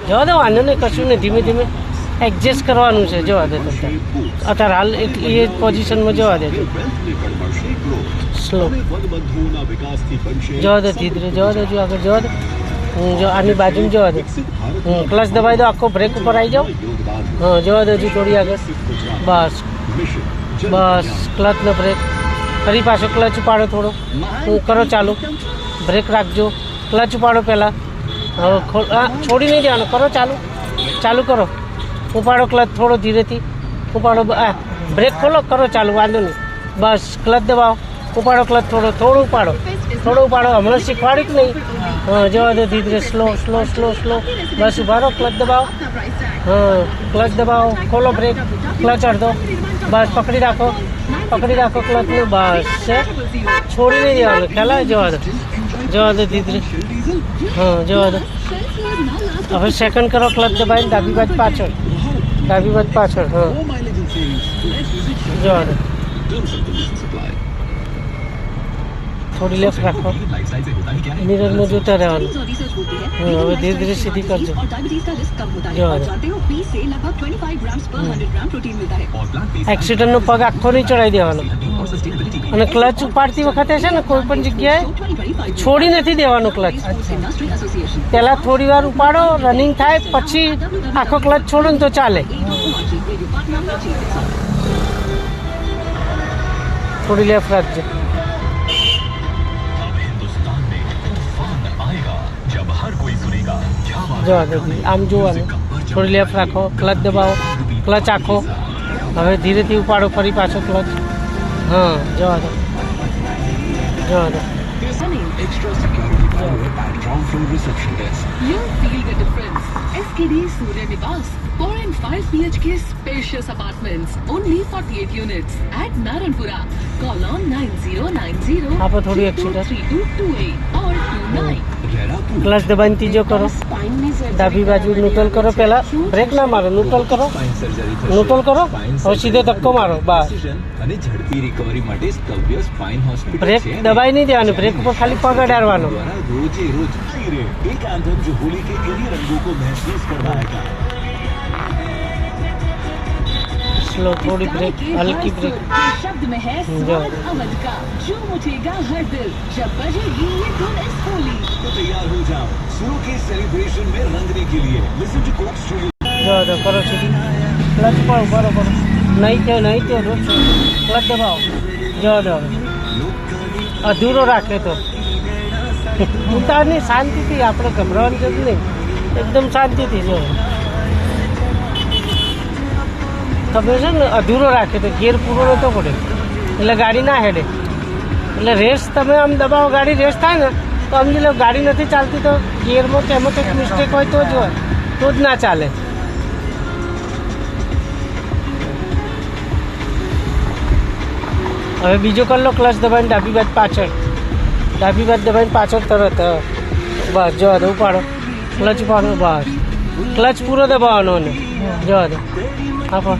જવા દો, વાંધો નહીં, કશું નહીં, ધીમે ધીમે એડજસ્ટ કરવાનું છે. જવા દે અત્યારે હાલ એટલી એ પોઝિશનમાં જવા દે. સ્લો જવા દો, ધીરે જવા દો, જો આગળ જવા દો. જો આની બાજુમાં જવા દો. ક્લચ દબાવી દો, આખો બ્રેક ઉપર આવી જાઓ. હા, જવા દો, હજી થોડી આગળ. બસ બસ, ક્લચ ને બ્રેક. ફરી પાછો ક્લચ ઉપાડો થોડો. કરો ચાલુ. બ્રેક રાખજો. ક્લચ ઉપાડો પહેલાં. હવે છોડી નહીં દેવાનું. કરો ચાલુ. ચાલુ કરો. ઉપાડો ક્લચ થોડો ધીરેથી. ઉપાડો. બ્રેક ખોલો. કરો ચાલુ. વાંધો નહીં. બસ ક્લચ દબાવો. ઉપાડો ક્લચ થોડો. થોડું ઉપાડો. થોડું ઉપાડો. હમણાં શીખવાડ્યું કે નહીં? હા, જવા દો, ધીરે. Slow slow slow slow. બસ ઉભારો. ક્લચ દબાવો. હા, ક્લચ દબાવો. ખોલો બ્રેક. ક્લચ અડધો. બસ પકડી રાખો. પકડી રાખો ક્લચને. બસ છોડી નહીં દેવાનું. ખ્યાલ આવે? જવા દો. જવા દો, ધીરે. હા, જવા દો. હવે સેકન્ડ કરો. ક્લચ દબાવીને ડાબી બાજુ પાછળ. ડાબી બાજુ પાછળ. હા, જવા દો. થોડી લેફ્ટ રાખો. મિરરમાં જોતા રહેવાનું. હા, હવે ધીરે ધીરે સીધી કરજો. જવા દો. એક્સિડન્ટનો પગ આખો નહીં ચડાવી દેવાનો. અને ક્લચ ઉપાડતી વખતે છે ને કોઈ પણ જગ્યાએ છોડી નથી દેવાનું ક્લચ. પહેલાં થોડી વાર ઉપાડો, રનિંગ થાય, પછી આખો ક્લચ છોડો ને તો ચાલે. થોડી લેફ્ટ રાખજો. જવા દો. આમ જોવાનું. થોડી લેફ્ટ રાખો. ક્લચ દબાવો. ક્લચ આખો. હવે ધીરેથી ઉપાડો. ફરી પાછો ક્લચ. હા, જવા દો. જવા દો. You'll feel the difference. SKD Surya Niwas, 4 and 5 BHK spacious apartments, only 48 units at Naranpura. Call on 9090 આપો થોડી એક્સિડન્ટ. 3228 or 29. ક્લચ દબાઈને ત્રીજો કરો. ડાબી બાજુ ન્યુટ્રલ કરો. પહેલાં બ્રેક ના મારો. ન્યુટ્રલ કરો. ન્યુટ્રલ કરો. હવે સીધો ધક્કો મારો. બસ. અને ઝડપી રિકવરી માટે સ્તવ્ય સ્પાઇન હોસ્પિટલ બ્રેક દબાઈ નહીં દેવાનું. બ્રેક ઉપર ખાલી પગ અડાડવાનો. द्वारा रोजे रोज एक एंथम जो होली के इन्हीं रंगों को महसूस करवाएगा. स्लो. थोड़ी ब्रेक. हल्की ब्रेक. शब्द में है स्वाद अवध का, जो उठेगा हर दिल जब बजेगी ये धुन इस होली. तो तैयार हो जाओ सुनो के सेलिब्रेशन में रंगने के लिए. Listen to Coke Studio. જવા દો. કરો સીધી. ક્લચ પાડો. બરોબર. નહીં તે રોજ ક્લચ દબાવો. જવા દો. અધૂરો રાખે તો ઉતારની શાંતિથી. આપણે ગભરાવાની જરૂર નહીં. એકદમ શાંતિથી. જો તમે છે ને અધૂરો રાખે તો ગેર પૂરો નહોતો પડે એટલે ગાડી ના હેડે. એટલે રેસ તમે આમ દબાવો, ગાડી રેસ થાય ને તો સમજી લો ગાડી નથી ચાલતી, તો ગિયરમાં કે એમાં કંઈક મિસ્ટેક હોય તો જ ના ચાલે. હવે બીજો કરી લો. ક્લચ દબાવીને ડાબી બાજુ પાછળ. ડાબી બાજુ દબાવીને પાછળ તરત. બસ જવા દો. ઉપાડો. ક્લચ ઉપાડો. બસ ક્લચ પૂરો દબાવવાનો. અને જવા દો. હા પણ